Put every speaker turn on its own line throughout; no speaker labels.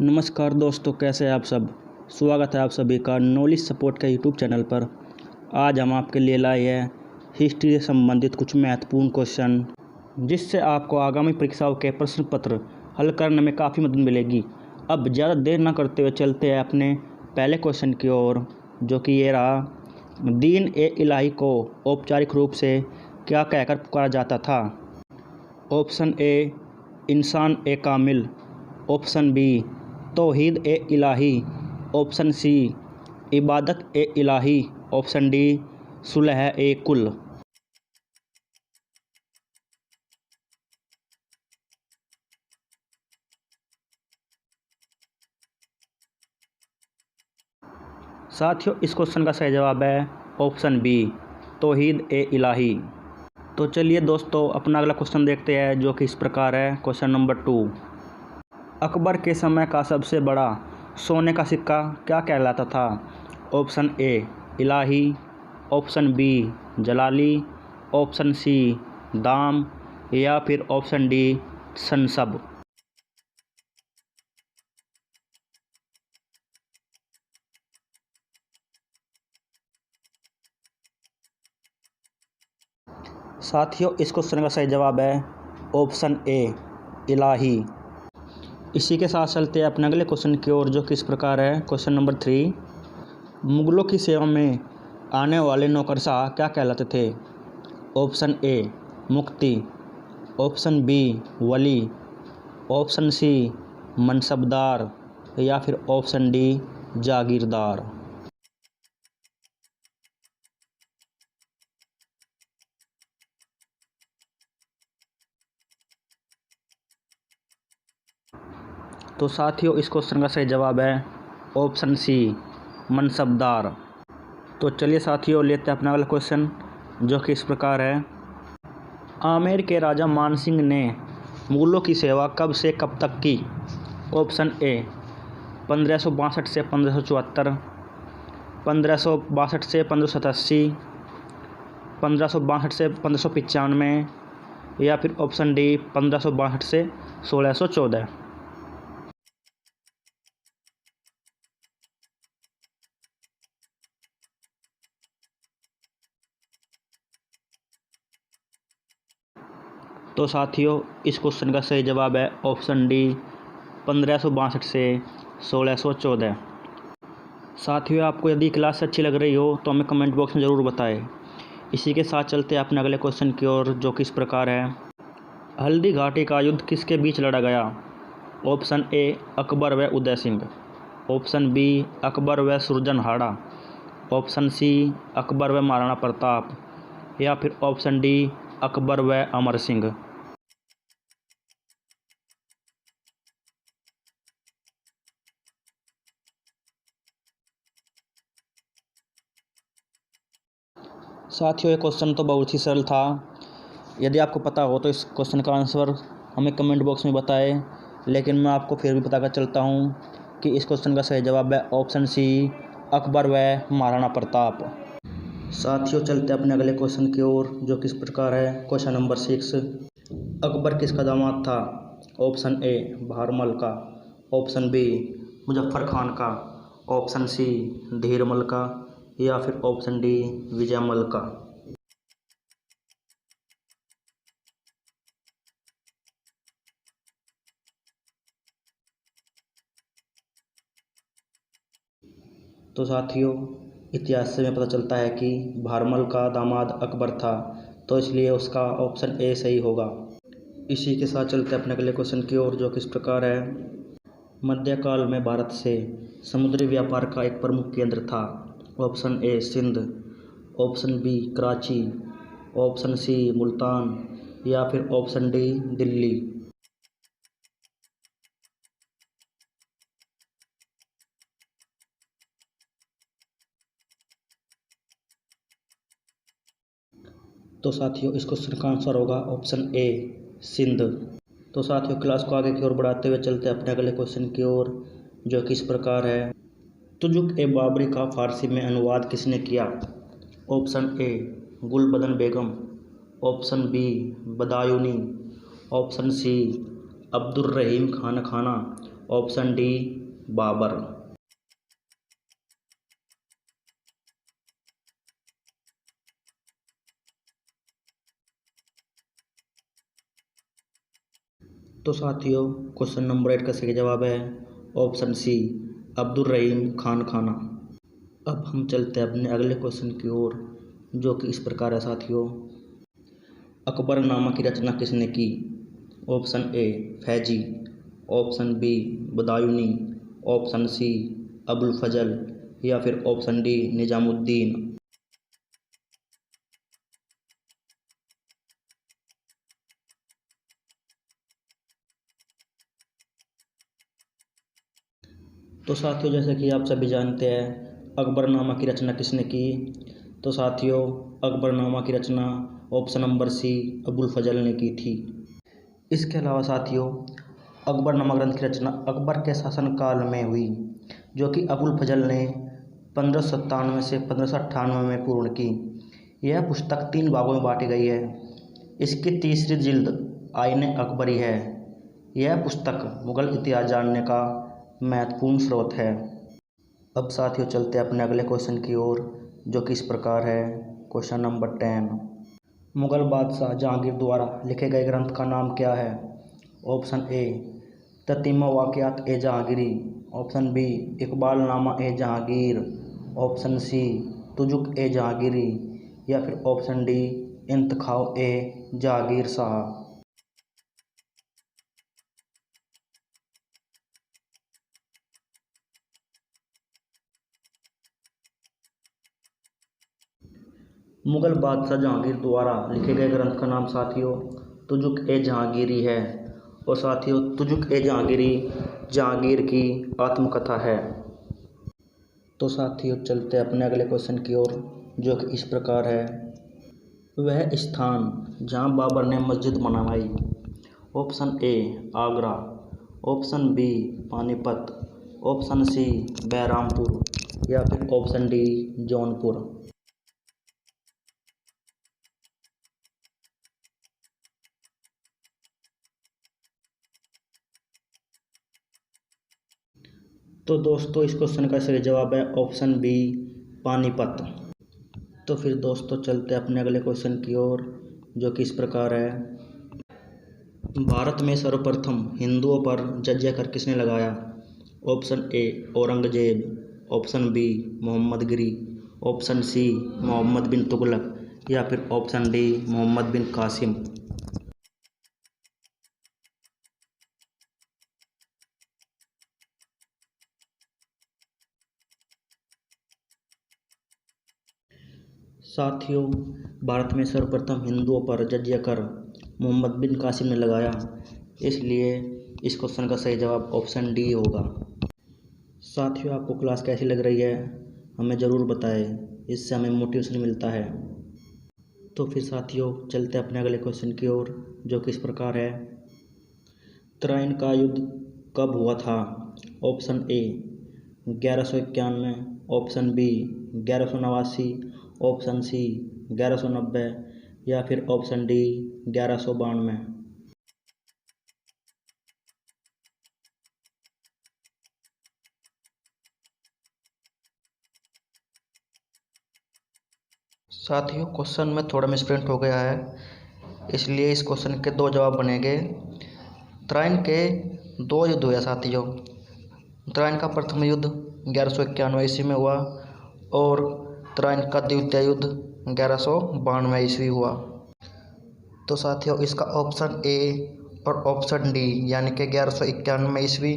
नमस्कार दोस्तों, कैसे हैं आप सब। स्वागत है आप सभी का नॉलेज सपोर्ट के यूट्यूब चैनल पर। आज हम आपके लिए लाए हैं हिस्ट्री से संबंधित कुछ महत्वपूर्ण क्वेश्चन, जिससे आपको आगामी परीक्षाओं के प्रश्न पत्र हल करने में काफ़ी मदद मिलेगी। अब ज़्यादा देर न करते हुए चलते हैं अपने पहले क्वेश्चन की ओर, जो कि ये रहा। दीन ए इलाही को औपचारिक रूप से क्या कहकर पुकारा जाता था। ऑप्शन ए इंसान ए कामिल, ऑप्शन बी तौहीद ए इलाही, ऑप्शन सी इबादत ए इलाही, ऑप्शन डी सुलह ए कुल। साथियों, इस क्वेश्चन का सही जवाब है ऑप्शन बी तौहीद ए इलाही। तो चलिए दोस्तों, अपना अगला क्वेश्चन देखते हैं, जो कि इस प्रकार है। Question number 2। अकबर के समय का सबसे बड़ा सोने का सिक्का क्या कहलाता था। Option A Ilahi, option B Jalali, option C Dam, या फिर ऑप्शन डी सनसब। साथियों, इस क्वेश्चन का सही जवाब है ऑप्शन ए इलाही। इसी के साथ चलते हैं अपने अगले क्वेश्चन की ओर, जो कि इस प्रकार है। Question number 3। मुगलों की सेवा में आने वाले नौकरशाह क्या कहलाते थे। ऑप्शन ए मुक्ति, ऑप्शन बी वली, ऑप्शन सी मनसबदार, या फिर ऑप्शन डी जागीरदार। तो साथियों, इस क्वेश्चन का सही जवाब है ऑप्शन सी मनसबदार। तो चलिए साथियों, लेते हैं अपना अगला क्वेश्चन, जो कि इस प्रकार है। आमेर के राजा मानसिंह ने मुगलों की सेवा कब से कब तक की। ऑप्शन ए 1562 से 1574, 1562 से 1587, 1562 से 1595, या फिर ऑप्शन डी 1562 से 1614। तो साथियों, इस क्वेश्चन का सही जवाब है ऑप्शन डी 1562 से 1614। साथियों, आपको यदि क्लास अच्छी लग रही हो तो हमें कमेंट बॉक्स में ज़रूर बताएं। इसी के साथ चलते हैं अपने अगले क्वेश्चन की ओर, जो कि इस प्रकार है। हल्दी घाटी का युद्ध किसके बीच लड़ा गया। ऑप्शन ए अकबर व उदय सिंह, ऑप्शन बी अकबर व सुरजनहाड़ा, ऑप्शन सी अकबर व महाराणा प्रताप, या फिर ऑप्शन डी अकबर व अमर सिंह। साथियों, ये क्वेश्चन तो बहुत ही सरल था। यदि आपको पता हो तो इस क्वेश्चन का आंसर हमें कमेंट बॉक्स में बताएं, लेकिन मैं आपको फिर भी बताकर चलता हूँ कि इस क्वेश्चन का सही जवाब है ऑप्शन सी अकबर व महाराणा प्रताप। साथियों, चलते अपने अगले क्वेश्चन की ओर, जो किस प्रकार है। Question number 6। अकबर किसका दामाद था। ऑप्शन ए बहरमल का, ऑप्शन बी मुजफ्फर खान का, ऑप्शन सी धीरमल का, या फिर ऑप्शन डी विजयमल का। तो साथियों, इतिहास से हमें पता चलता है कि बहरमल का दामाद अकबर था, तो इसलिए उसका ऑप्शन ए सही होगा। इसी के साथ चलते अपने अगले क्वेश्चन की ओर, जो किस प्रकार है। मध्यकाल में भारत से समुद्री व्यापार का एक प्रमुख केंद्र था। Option A Sindh, option B Karachi, option C Multan, या फिर ऑप्शन डी दिल्ली। तो साथियों, इस क्वेश्चन का आंसर होगा ऑप्शन ए सिंध। तो साथियों, क्लास को आगे की ओर बढ़ाते हुए चलते हैं अपने अगले क्वेश्चन की ओर, जो कि इस प्रकार है। तुजुक ए बाबरी का फारसी में अनुवाद किसने किया। Option A Gulbadan Begum, option B Badayuni, option C Abdurrahim Khan Khana, option D Babar. तो साथियों क्वेश्चन नंबर 8 का सही जवाब है ऑप्शन सी अब्दुल रहीम खान खाना। अब हम चलते हैं अपने अगले क्वेश्चन की ओर, जो कि इस प्रकार है साथियों। अकबरनामा की रचना किसने की? Option A Faizi, option B Badayuni, option C Abul Fazl या फिर ऑप्शन डी निजामुद्दीन। तो साथियों जैसे कि आप सभी जानते हैं अकबरनामा की रचना किसने की? तो साथियों अकबरनामा की रचना ऑप्शन नंबर सी अबुल फजल ने की थी। इसके अलावा साथियों अकबरनामा ग्रंथ की रचना अकबर के शासनकाल में हुई, जो कि अबुल फजल ने 1597 से 1598 में पूर्ण की। यह पुस्तक 3 भागों में बांटी गई है। इसकी तीसरी जिल्द आईने अकबरी है। यह पुस्तक मुगल इतिहास जानने का महत्वपूर्ण स्रोत है। अब साथियों चलते हैं अपने अगले क्वेश्चन की ओर, जो कि इस प्रकार है। क्वेश्चन नंबर 10, मुगल बादशाह जहांगीर द्वारा लिखे गए ग्रंथ का नाम क्या है? Option A Tatimma Waqiat e Jahangiri, option B Iqbal Nama e Jahangir, option C Tuzuk e Jahangiri या फिर ऑप्शन डी इंतखाब ए जहांगीर शाह। मुगल बादशाह जहांगीर द्वारा लिखे गए ग्रंथ का नाम साथियों तुजुक ए जहांगीरी है। और साथियों तुजुक ए जहांगीरी जहांगीर की आत्मकथा है। तो साथियों चलते अपने अगले क्वेश्चन की ओर, जो कि इस प्रकार है। वह स्थान जहां बाबर ने मस्जिद बनवाई। Option A Agra, option B Panipat, option C Bahrampur या फिर ऑप्शन डी जौनपुर। तो दोस्तों इस क्वेश्चन का सही जवाब है ऑप्शन बी पानीपत। तो फिर दोस्तों चलते अपने अगले क्वेश्चन की ओर, जो कि इस प्रकार है। भारत में सर्वप्रथम हिंदुओं पर जजिया कर किसने लगाया? Option A Aurangzeb, option B Mohammad Giri, option C Mohammad bin Tughlaq या फिर ऑप्शन डी मोहम्मद बिन कासिम। साथियों भारत में सर्वप्रथम हिंदुओं पर जजिया कर मोहम्मद बिन कासिम ने लगाया, इसलिए इस क्वेश्चन का सही जवाब ऑप्शन डी होगा। साथियों आपको क्लास कैसी लग रही है हमें ज़रूर बताएं, इससे हमें मोटिवेशन मिलता है। तो फिर साथियों चलते अपने अगले क्वेश्चन की ओर, जो कि इस प्रकार है। तराइन का युद्ध कब हुआ था? Option A 1191, option B 1189, option C 1190 या फिर ऑप्शन डी 1192। साथियों क्वेश्चन में थोड़ा मिसप्रिंट हो गया है, इसलिए इस क्वेश्चन के 2 जवाब बनेंगे। तराइन के 2 युद्ध हुए साथियों। तराइन का प्रथम युद्ध 1191 ईस्वी में हुआ और तराइन का द्वितीय युद्ध 1192 ईस्वी हुआ। तो साथियों इसका ऑप्शन ए और ऑप्शन डी यानी कि 1191 ईस्वी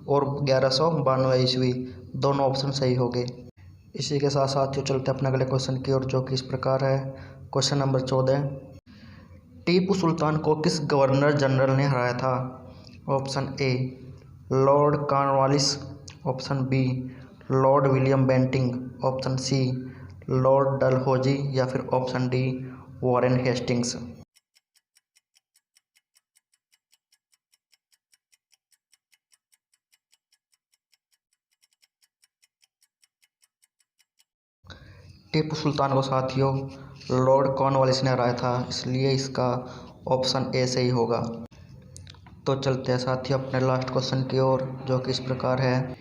और 1192 ईस्वी दोनों ऑप्शन सही हो गए। इसी के साथ साथियों चलते अपने अगले क्वेश्चन की ओर, जो कि इस प्रकार है। क्वेश्चन नंबर 14, टीपू सुल्तान को किस गवर्नर जनरल ने हराया था? Option A lord Cornwallis, option B lord William Bentinck, option C lord Dalhousie या फिर option D Warren Hastings. Tipu Sultan को साथियों लॉर्ड कॉर्नवालिस ने हराया था, इसलिए इसका ऑप्शन ए सही होगा। तो चलते हैं साथियों अपने लास्ट क्वेश्चन की ओर, जो कि इस प्रकार है।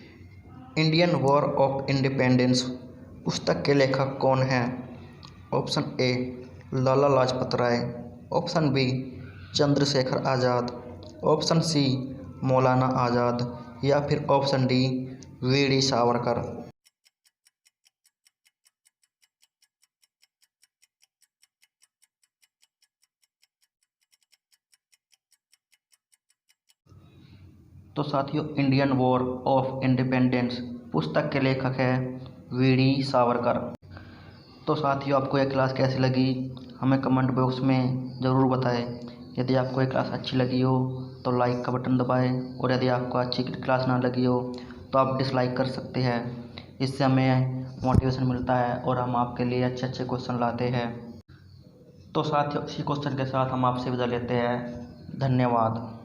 इंडियन वॉर ऑफ इंडिपेंडेंस पुस्तक के लेखक कौन हैं? Option A Lala Lajpat Rai, option B Chandrashekhar Azad, option C Maulana Azad या फिर ऑप्शन डी वीडी सावरकर। तो साथियों इंडियन वॉर ऑफ इंडिपेंडेंस पुस्तक के लेखक है वीडी सावरकर। तो साथियों आपको यह क्लास कैसी लगी हमें कमेंट बॉक्स में ज़रूर बताएं। यदि आपको ये क्लास अच्छी लगी हो तो लाइक का बटन दबाएं, और यदि आपको अच्छी क्लास ना लगी हो तो आप डिसलाइक कर सकते हैं। इससे हमें मोटिवेशन मिलता है और हम आपके लिए अच्छे अच्छे क्वेश्चन लाते हैं। तो साथियों इसी क्वेश्चन के साथ हम आपसे विदा लेते हैं। धन्यवाद।